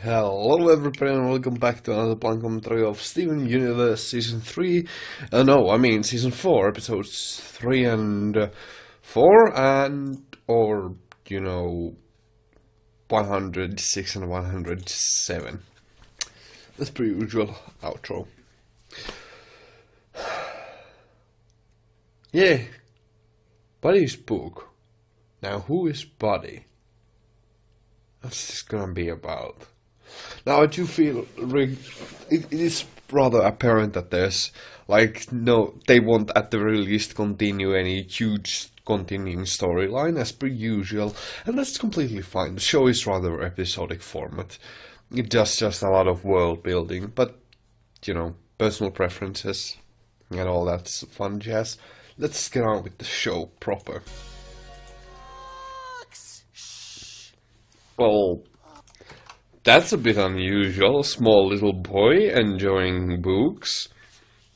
Hello everybody and welcome back to another blind commentary of Steven Universe Season 3, no, I mean Season 4, Episodes 3 and 4, or, 106 and 107. That's pretty usual outro. Yeah, Buddy's book. Now who is Buddy? What's this gonna be about? Now I do feel it is rather apparent that there's they won't at the very least continue any huge continuing storyline as per usual, and that's completely fine. The show is rather episodic format. It does just a lot of world building, but personal preferences and all that fun jazz. Let's get on with the show proper. Well, that's a bit unusual. Small little boy enjoying books.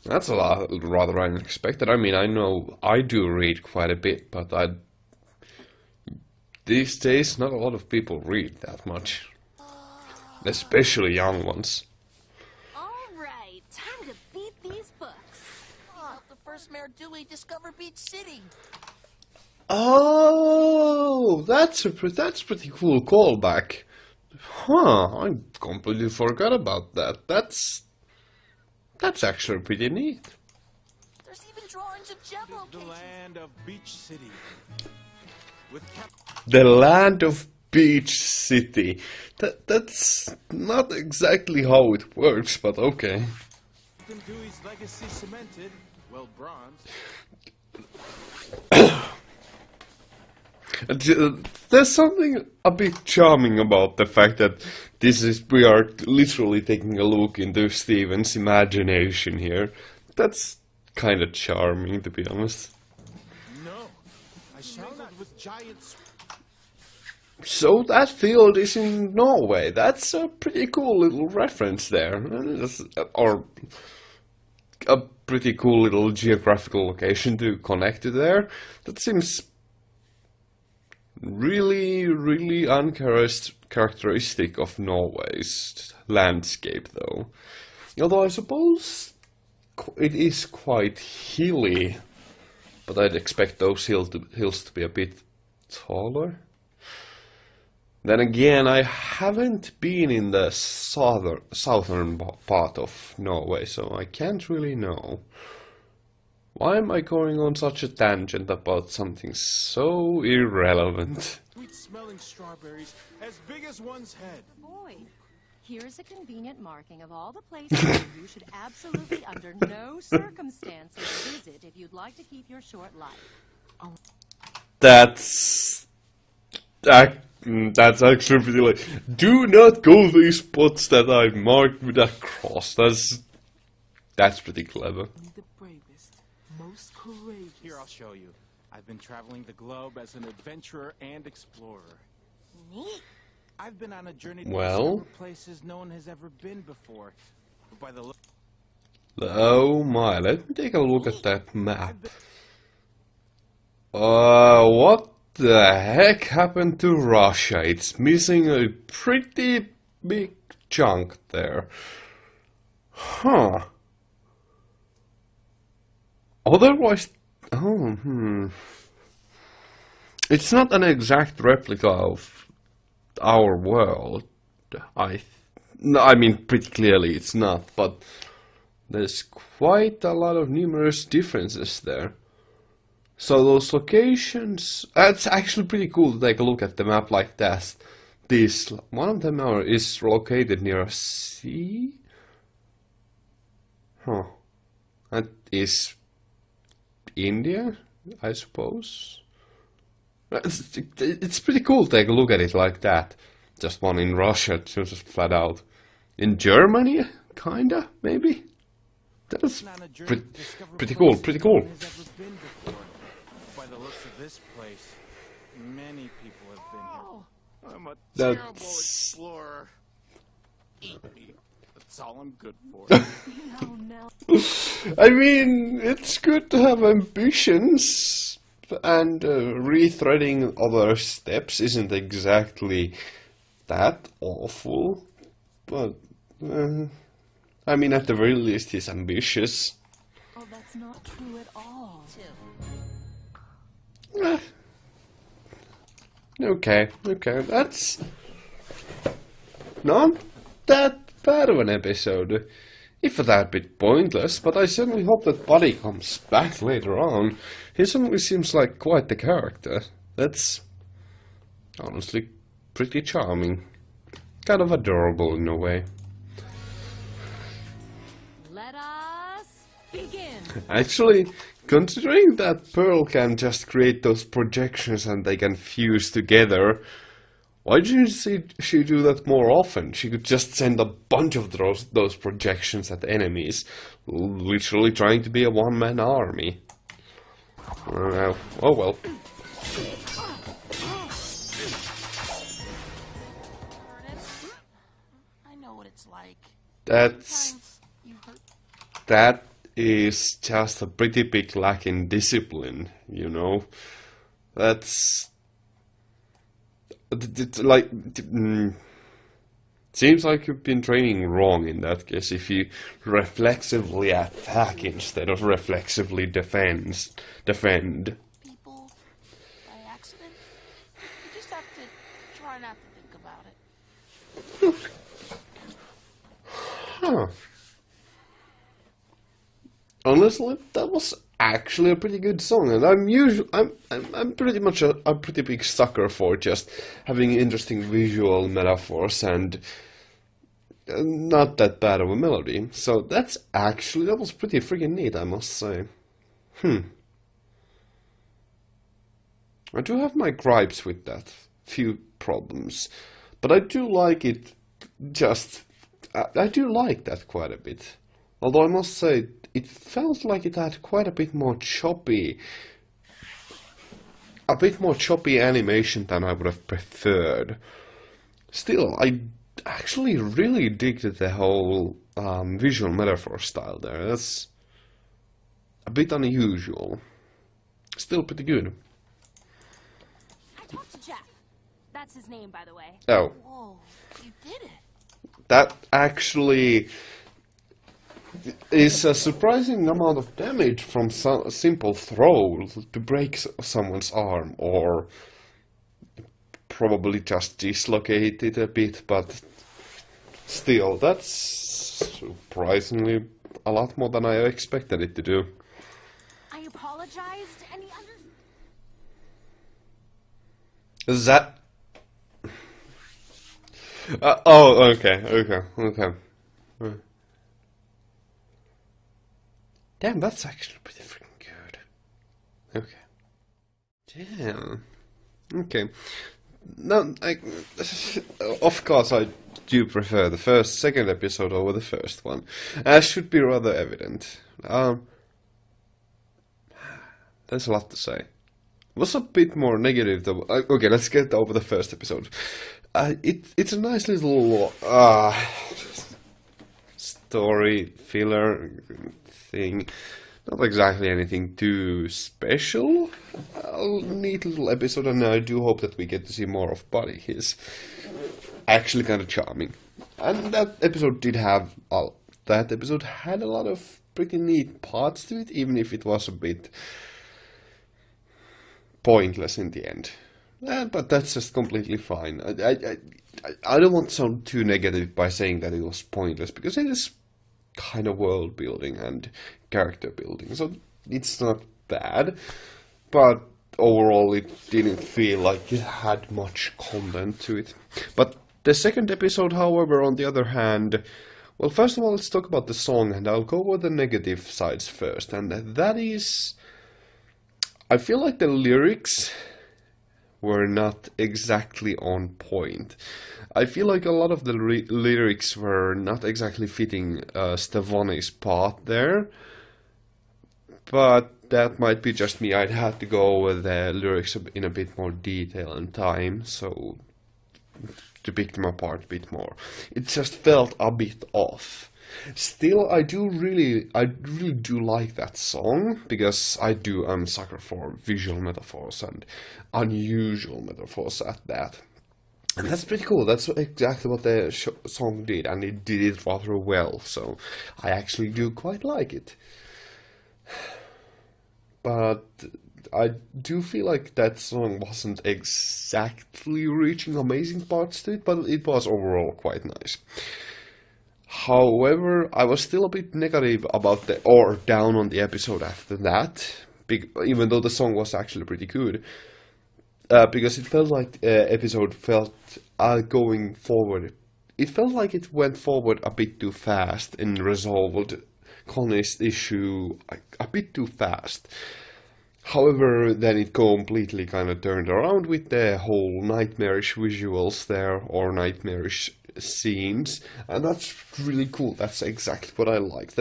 That's rather unexpected. I mean, I know I do read quite a bit, but these days not a lot of people read that much. Especially young ones. Alright, time to beat these books. The first Mayor Dewey discovered Beach City. Oh, that's pretty cool callback. Huh, I completely forgot about that. That's actually pretty neat. There's even drawings of gem locations. The land of Beach City. The land of Beach City. That's not exactly how it works, but okay. Captain Dewey's legacy cemented, well, bronze. There's something a bit charming about the fact that we are literally taking a look into Steven's imagination here. That's kind of charming, to be honest. No, I shall not with giants. So that field is in Norway. That's a pretty cool little reference there. Or a pretty cool little geographical location to connect to there. That seems really uncharacteristic of Norway's landscape, though. Although I suppose it is quite hilly, but I'd expect those hills to be a bit taller. Then again, I haven't been in the southern part of Norway, so I can't really know. Why am I going on such a tangent about something so irrelevant? Sweet-smelling strawberries as big as one's head. Boy, here's a convenient marking of all the places you should absolutely under no circumstances visit if you'd like to keep your short life. That's actually pretty do not go these spots that I marked with a cross. That's pretty clever. The bravest, most courageous. Here, I'll show you. I've been traveling the globe as an adventurer and explorer. Neat. I've been on a journey to Well, discover places no one has ever been before. But by the look, oh my, let me take a look at that map. What the heck happened to Russia? It's missing a pretty big chunk there. Huh. Otherwise, it's not an exact replica of our world. I mean, pretty clearly it's not, but there's quite a lot of numerous differences there. So those locations, it's actually pretty cool to take a look at the map like that. One of them is located near a sea. Huh. That is India, I suppose. It's pretty cool to take a look at it like that. Just one in Russia, just flat out. In Germany, kinda, maybe? That's pretty cool, pretty cool. by the looks of this place, many people have been here. I'm a That's- terrible explorer. Eat me. That's all I'm good for. Oh no. I mean, it's good to have ambitions, and rethreading other steps isn't exactly that awful. but I mean, at the very least, he's ambitious. Oh, that's not true at all. Okay, that's not that bad of an episode. If a tad bit pointless, but I certainly hope that Buddy comes back later on. He certainly seems like quite the character. That's honestly pretty charming. Kind of adorable in a way. Let us begin. Actually, considering that Pearl can just create those projections and they can fuse together, why didn't she do that more often? She could just send a bunch of those projections at enemies, literally trying to be a one-man army. Oh well. I know what it's like. That You hurt. is just a pretty big lack in discipline, you know. That's like seems like you've been training wrong in that case. If you reflexively attack instead of reflexively defend. People by accident. You just have to try not to think about it. Huh. Honestly, that was actually a pretty good song, and I'm pretty much a pretty big sucker for just having interesting visual metaphors and not that bad of a melody. So that was pretty freaking neat, I must say. I do have my gripes with that, few problems, but I do like it. I do like that quite a bit. Although I must say, it felt like it had quite a bit more choppy animation than I would have preferred. Still, I actually really digged the whole visual metaphor style there. That's a bit unusual. Still pretty good. I talked to Jeff. That's his name, by the way. Oh, Whoa, you did it. that actually is a surprising amount of damage from a simple throw to break someone's arm, or probably just dislocate it a bit, but still, that's surprisingly a lot more than I expected it to do. I apologized, and he understood. Is that... oh, okay. Damn, that's actually pretty freaking good. Okay. Damn. Okay. No, of course I do prefer the second episode over the first one. As should be rather evident. There's a lot to say. Was a bit more negative though. Okay, let's get over the first episode. It's a nice little story filler thing. Not exactly anything too special. A neat little episode, and I do hope that we get to see more of Buddy. He's actually kind of charming. And that episode had a lot of pretty neat parts to it, even if it was a bit pointless in the end. But that's just completely fine. I don't want to sound too negative by saying that it was pointless, because it is kind of world building and character building, so it's not bad, but overall it didn't feel like it had much content to it. But the second episode, however, on the other hand, well, first of all, let's talk about the song, and I'll go over the negative sides first, and that is, I feel like the lyrics were not exactly on point. I feel like a lot of the lyrics were not exactly fitting Stevoni's part there, but that might be just me. I'd have to go over the lyrics in a bit more detail and time, so to pick them apart a bit more. It just felt a bit off. Still, I really do like that song, because I'm a sucker for visual metaphors and unusual metaphors at that. And that's pretty cool. That's exactly what the song did, and it did it rather well, so I actually do quite like it. But I do feel like that song wasn't exactly reaching amazing parts to it, but it was overall quite nice. However, I was still a bit negative about or down on the episode after that, even though the song was actually pretty good. Because it felt like the episode felt going forward. It felt like it went forward a bit too fast and resolved Connie's issue a bit too fast. However, then it completely kind of turned around with the whole nightmarish visuals there, or nightmarish scenes, and that's really cool. That's exactly what I like.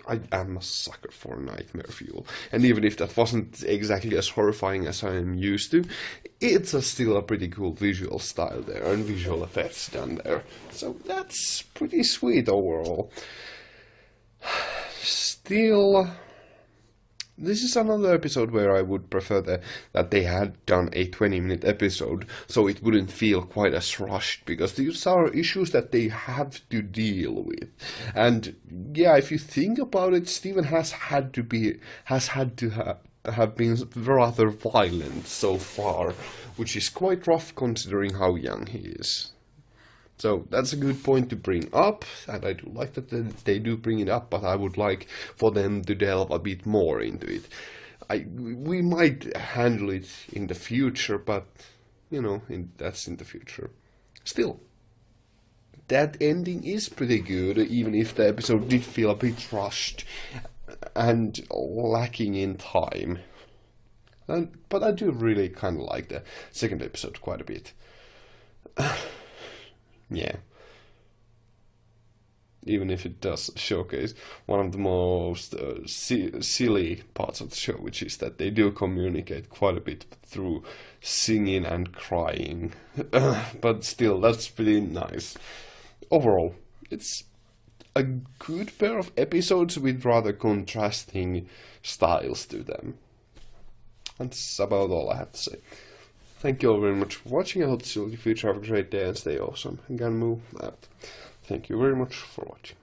I am a sucker for nightmare fuel, and even if that wasn't exactly as horrifying as I am used to, it's still a pretty cool visual style there, and visual effects done there, so that's pretty sweet overall. Still, this is another episode where I would prefer that they had done a 20-minute episode, so it wouldn't feel quite as rushed, because these are issues that they have to deal with. And yeah, if you think about it, Steven has had to have been rather violent so far, which is quite rough considering how young he is. So that's a good point to bring up, and I do like that they do bring it up, but I would like for them to delve a bit more into it. We might handle it in the future, but, you know, that's in the future. Still, that ending is pretty good, even if the episode did feel a bit rushed and lacking in time. But I do really kind of like the second episode quite a bit. Yeah. Even if it does showcase one of the most silly parts of the show, which is that they do communicate quite a bit through singing and crying. But still, that's pretty nice. Overall, it's a good pair of episodes with rather contrasting styles to them. That's about all I have to say. Thank you all very much for watching. I hope to see you in the future. Have a great day and stay awesome. And can move out. Thank you very much for watching.